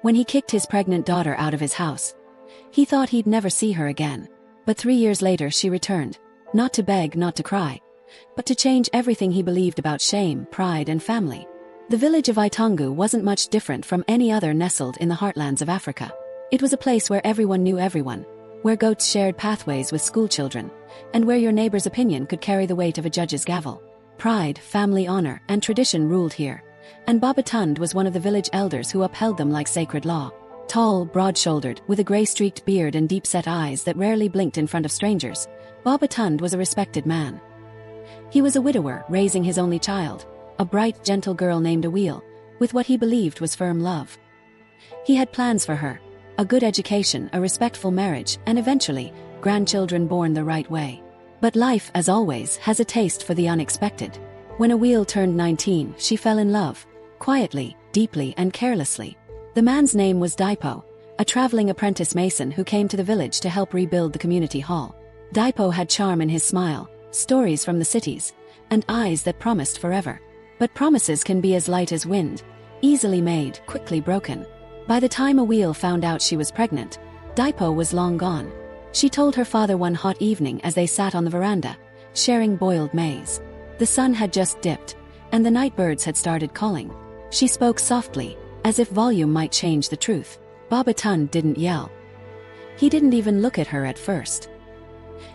When he kicked his pregnant daughter out of his house, he thought he'd never see her again. But 3 years later she returned, not to beg, not to cry, but to change everything he believed about shame, pride and family. The village of Itongu wasn't much different from any other nestled in the heartlands of Africa. It was a place where everyone knew everyone, where goats shared pathways with schoolchildren, and where your neighbor's opinion could carry the weight of a judge's gavel. Pride, family honor, and tradition ruled here, and Babatan was one of the village elders who upheld them like sacred law. Tall, broad-shouldered, with a gray-streaked beard and deep-set eyes that rarely blinked in front of strangers, Babatan was a respected man. He was a widower raising his only child, a bright, gentle girl named Awil, with what he believed was firm love. He had plans for her, a good education, a respectful marriage, and eventually, grandchildren born the right way. But life, as always, has a taste for the unexpected. When Awil turned 19, she fell in love, quietly, deeply, and carelessly. The man's name was Daipo, a traveling apprentice mason who came to the village to help rebuild the community hall. Daipo had charm in his smile, stories from the cities, and eyes that promised forever. But promises can be as light as wind, easily made, quickly broken. By the time Awil found out she was pregnant, Daipo was long gone. She told her father one hot evening as they sat on the veranda, sharing boiled maize. The sun had just dipped, and the night birds had started calling. She spoke softly, as if volume might change the truth. Babatan didn't yell. He didn't even look at her at first.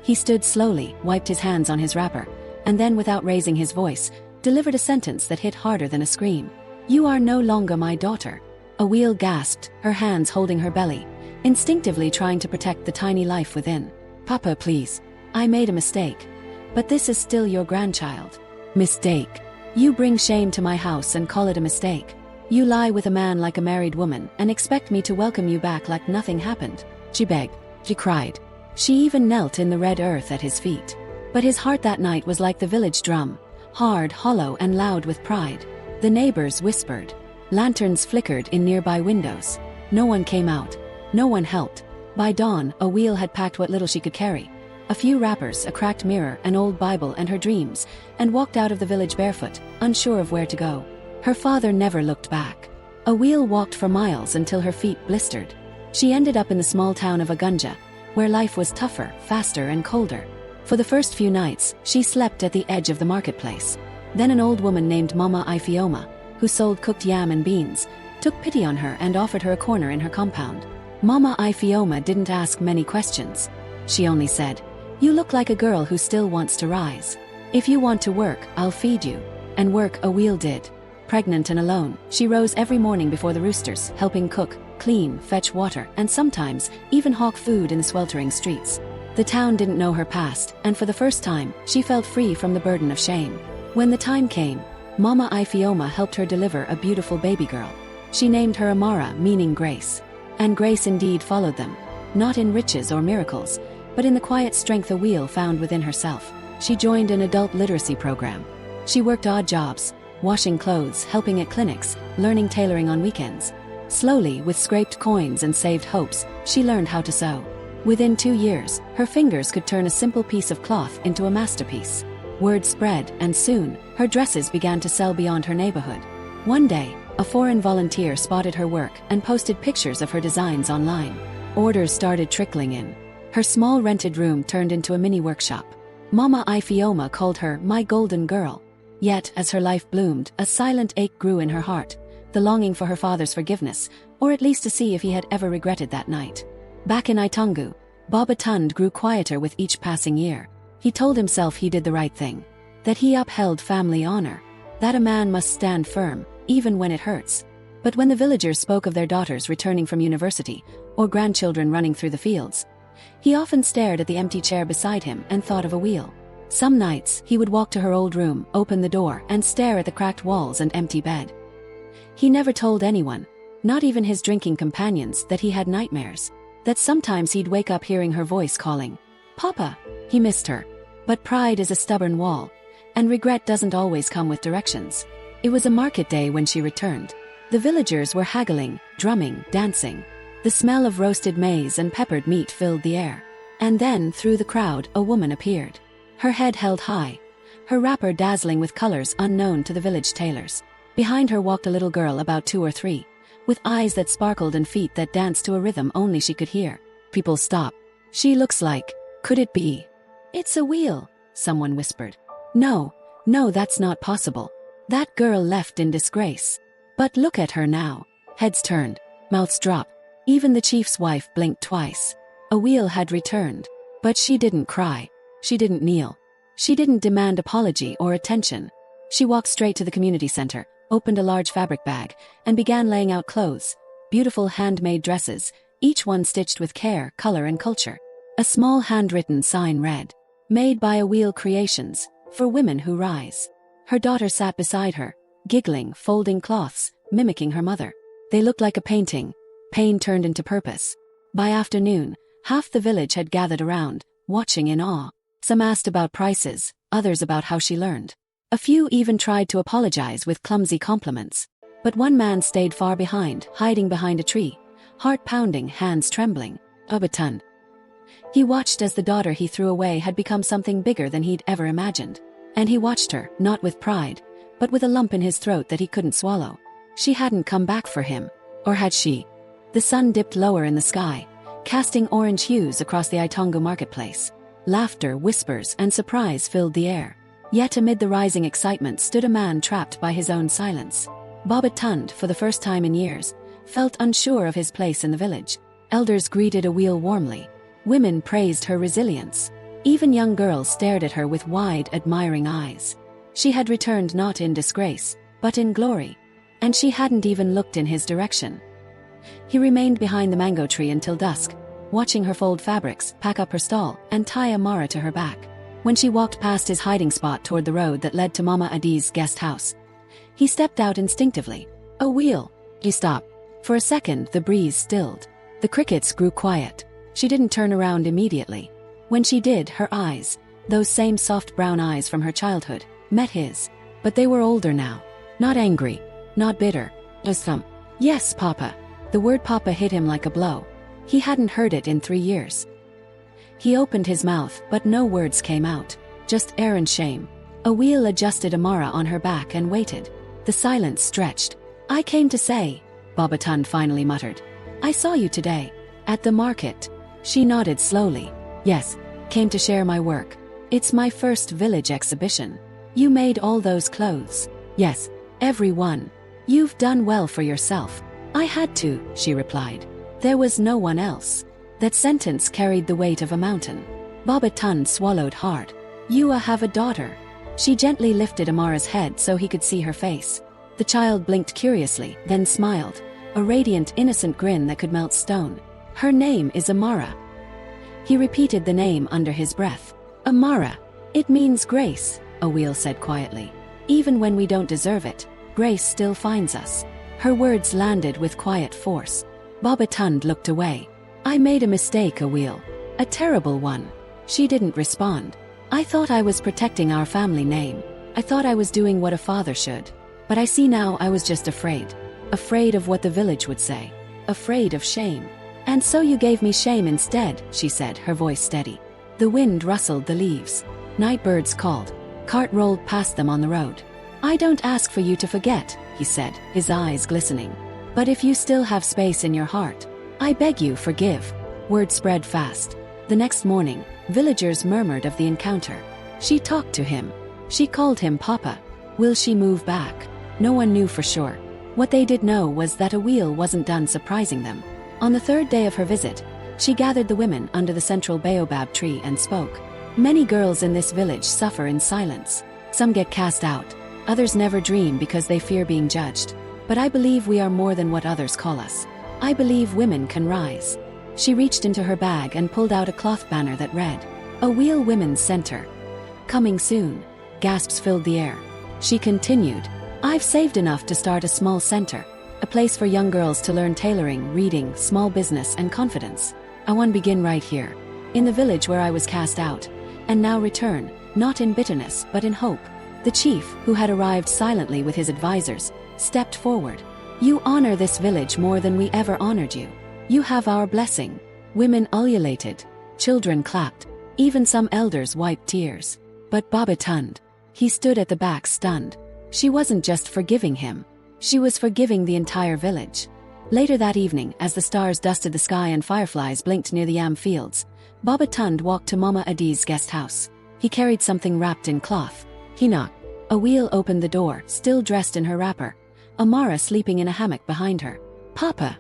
He stood slowly, wiped his hands on his wrapper, and then without raising his voice, delivered a sentence that hit harder than a scream. "You are no longer my daughter." Awil gasped, her hands holding her belly, instinctively trying to protect the tiny life within. "Papa, please. I made a mistake. But this is still your grandchild." "Mistake? You bring shame to my house and call it a mistake. You lie with a man like a married woman and expect me to welcome you back like nothing happened." She begged. She cried. She even knelt in the red earth at his feet. But his heart that night was like the village drum, hard, hollow, and loud with pride. The neighbors whispered. Lanterns flickered in nearby windows. No one came out. No one helped. By dawn, Awil had packed what little she could carry. A few wrappers, a cracked mirror, an old Bible, and her dreams, and walked out of the village barefoot, unsure of where to go. Her father never looked back. Awil walked for miles until her feet blistered. She ended up in the small town of Agunja, where life was tougher, faster, and colder. For the first few nights, she slept at the edge of the marketplace. Then an old woman named Mama Ifioma, who sold cooked yam and beans, took pity on her and offered her a corner in her compound. Mama Ifioma didn't ask many questions. She only said, "You look like a girl who still wants to rise. If you want to work, I'll feed you." And work Awil did. Pregnant and alone, she rose every morning before the roosters, helping cook, clean, fetch water, and sometimes even hawk food in the sweltering streets. The town didn't know her past, and for the first time, she felt free from the burden of shame. When the time came, Mama Ifioma helped her deliver a beautiful baby girl. She named her Amara, meaning grace. And grace indeed followed them, not in riches or miracles, but in the quiet strength Awil found within herself. She joined an adult literacy program. She worked odd jobs, washing clothes, helping at clinics, learning tailoring on weekends. Slowly, with scraped coins and saved hopes, she learned how to sew. Within 2 years, her fingers could turn a simple piece of cloth into a masterpiece. Word spread, and soon, her dresses began to sell beyond her neighborhood. One day, a foreign volunteer spotted her work and posted pictures of her designs online. Orders started trickling in. Her small rented room turned into a mini workshop. Mama Ifioma called her "my golden girl." Yet, as her life bloomed, a silent ache grew in her heart, the longing for her father's forgiveness, or at least to see if he had ever regretted that night. Back in Itongu, Babatan grew quieter with each passing year. He told himself he did the right thing, that he upheld family honor, that a man must stand firm, even when it hurts. But when the villagers spoke of their daughters returning from university, or grandchildren running through the fields, he often stared at the empty chair beside him and thought of Awil. Some nights, he would walk to her old room, open the door, and stare at the cracked walls and empty bed. He never told anyone, not even his drinking companions, that he had nightmares, that sometimes he'd wake up hearing her voice calling, "Papa." He missed her. But pride is a stubborn wall, and regret doesn't always come with directions. It was a market day when she returned. The villagers were haggling, drumming, dancing. The smell of roasted maize and peppered meat filled the air. And then, through the crowd, a woman appeared. Her head held high, her wrapper dazzling with colors unknown to the village tailors. Behind her walked a little girl about 2 or 3, with eyes that sparkled and feet that danced to a rhythm only she could hear. People stop. She looks like, could it be? It's a wheel, someone whispered. No, that's not possible. That girl left in disgrace. But look at her now. Heads turned, mouths dropped. Even the chief's wife blinked twice. A wheel had returned. But she didn't cry. She didn't kneel. She didn't demand apology or attention. She walked straight to the community center, opened a large fabric bag, and began laying out clothes. Beautiful handmade dresses, each one stitched with care, color, and culture. A small handwritten sign read, "Made by a Wheel Creations, for women who rise." Her daughter sat beside her, giggling, folding cloths, mimicking her mother. They looked like a painting, pain turned into purpose. By afternoon, half the village had gathered around, watching in awe. Some asked about prices, others about how she learned. A few even tried to apologize with clumsy compliments. But one man stayed far behind, hiding behind a tree, heart pounding, hands trembling. Babatan. He watched as the daughter he threw away had become something bigger than he'd ever imagined. And he watched her, not with pride, but with a lump in his throat that he couldn't swallow. She hadn't come back for him. Or had she? The sun dipped lower in the sky, casting orange hues across the Itongo marketplace. Laughter, whispers, and surprise filled the air. Yet amid the rising excitement stood a man trapped by his own silence. Babatan, for the first time in years, felt unsure of his place in the village. Elders greeted a wheel warmly. Women praised her resilience. Even young girls stared at her with wide, admiring eyes. She had returned not in disgrace, but in glory. And she hadn't even looked in his direction. He remained behind the mango tree until dusk, watching her fold fabrics, pack up her stall, and tie Amara to her back. When she walked past his hiding spot toward the road that led to Mama Adi's guest house, he stepped out instinctively. A wheel. He stopped. For a second, the breeze stilled. The crickets grew quiet. She didn't turn around immediately. When she did, her eyes, those same soft brown eyes from her childhood, met his. But they were older now. Not angry. Not bitter. Just some. Yes, Papa. The word Papa hit him like a blow. He hadn't heard it in 3 years. He opened his mouth, but no words came out. Just air and shame. A wheel adjusted Amara on her back and waited. The silence stretched. I came to say, Babatan finally muttered. I saw you today. At the market. She nodded slowly. Yes, came to share my work. It's my first village exhibition. You made all those clothes. Yes, every one. You've done well for yourself. I had to, she replied. There was no one else. That sentence carried the weight of a mountain. Babatan swallowed hard. You have a daughter. She gently lifted Amara's head so he could see her face. The child blinked curiously, then smiled, a radiant, innocent grin that could melt stone. Her name is Amara. He repeated the name under his breath. Amara. It means grace, a wheel said quietly. Even when we don't deserve it, grace still finds us. Her words landed with quiet force. Babatan looked away. I made a mistake, a wheel. A terrible one. She didn't respond. I thought I was protecting our family name. I thought I was doing what a father should. But I see now I was just afraid. Afraid of what the village would say. Afraid of shame. And so you gave me shame instead, she said, her voice steady. The wind rustled the leaves. Night birds called. Cart rolled past them on the road. I don't ask for you to forget, he said, his eyes glistening. But if you still have space in your heart, I beg you forgive. Word spread fast. The next morning, villagers murmured of the encounter. She talked to him. She called him Papa. Will she move back? No one knew for sure. What they did know was that a wheel wasn't done surprising them. On the third day of her visit, she gathered the women under the central baobab tree and spoke. Many girls in this village suffer in silence. Some get cast out. Others never dream because they fear being judged. But I believe we are more than what others call us. I believe women can rise. She reached into her bag and pulled out a cloth banner that read, A Wheel Women's Center. Coming soon. Gasps filled the air. She continued, I've saved enough to start a small center. A place for young girls to learn tailoring, reading, small business, and confidence. I want to begin right here. In the village where I was cast out. And now return, not in bitterness, but in hope. The chief, who had arrived silently with his advisors, stepped forward. You honor this village more than we ever honored you. You have our blessing. Women ululated. Children clapped. Even some elders wiped tears. But Babatan. He stood at the back stunned. She wasn't just forgiving him. She was forgiving the entire village. Later that evening, as the stars dusted the sky and fireflies blinked near the yam fields, Babatan walked to Mama Adi's guest house. He carried something wrapped in cloth. He knocked. A wheel opened the door, still dressed in her wrapper. Amara sleeping in a hammock behind her. "Papa."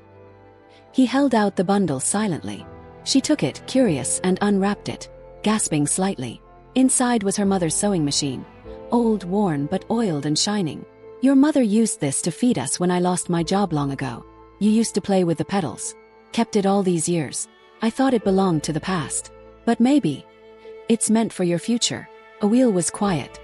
He held out the bundle silently. She took it, curious, and unwrapped it, gasping slightly. Inside was her mother's sewing machine. Old, worn, but oiled and shining. "Your mother used this to feed us when I lost my job long ago. You used to play with the pedals. Kept it all these years. I thought it belonged to the past. But maybe it's meant for your future." A wheel was quiet.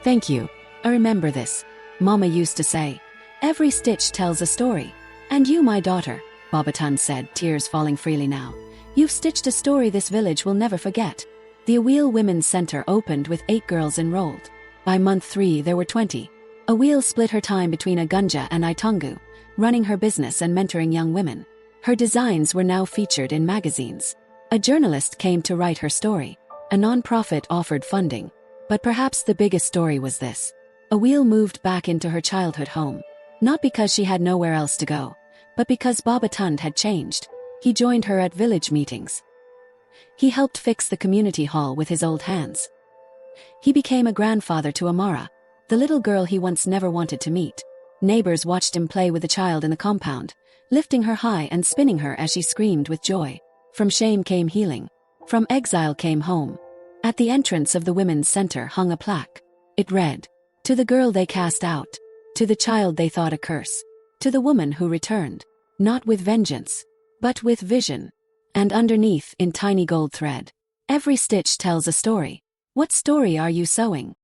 Thank you. I remember this. Mama used to say. Every stitch tells a story. And you, my daughter, Babatan said, tears falling freely now. You've stitched a story this village will never forget. The Awil Women's Center opened with 8 girls enrolled. By month 3 there were 20. Awil split her time between Agunja and Itongu, running her business and mentoring young women. Her designs were now featured in magazines. A journalist came to write her story. A non-profit offered funding. But perhaps the biggest story was this. Awil moved back into her childhood home. Not because she had nowhere else to go, but because Babatan had changed. He joined her at village meetings. He helped fix the community hall with his old hands. He became a grandfather to Amara, the little girl he once never wanted to meet. Neighbors watched him play with the child in the compound, lifting her high and spinning her as she screamed with joy. From shame came healing. From exile came home. At the entrance of the women's center hung a plaque. It read, "To the girl they cast out. To the child they thought a curse. To the woman who returned. Not with vengeance, but with vision." And underneath, in tiny gold thread, "Every stitch tells a story. What story are you sewing?"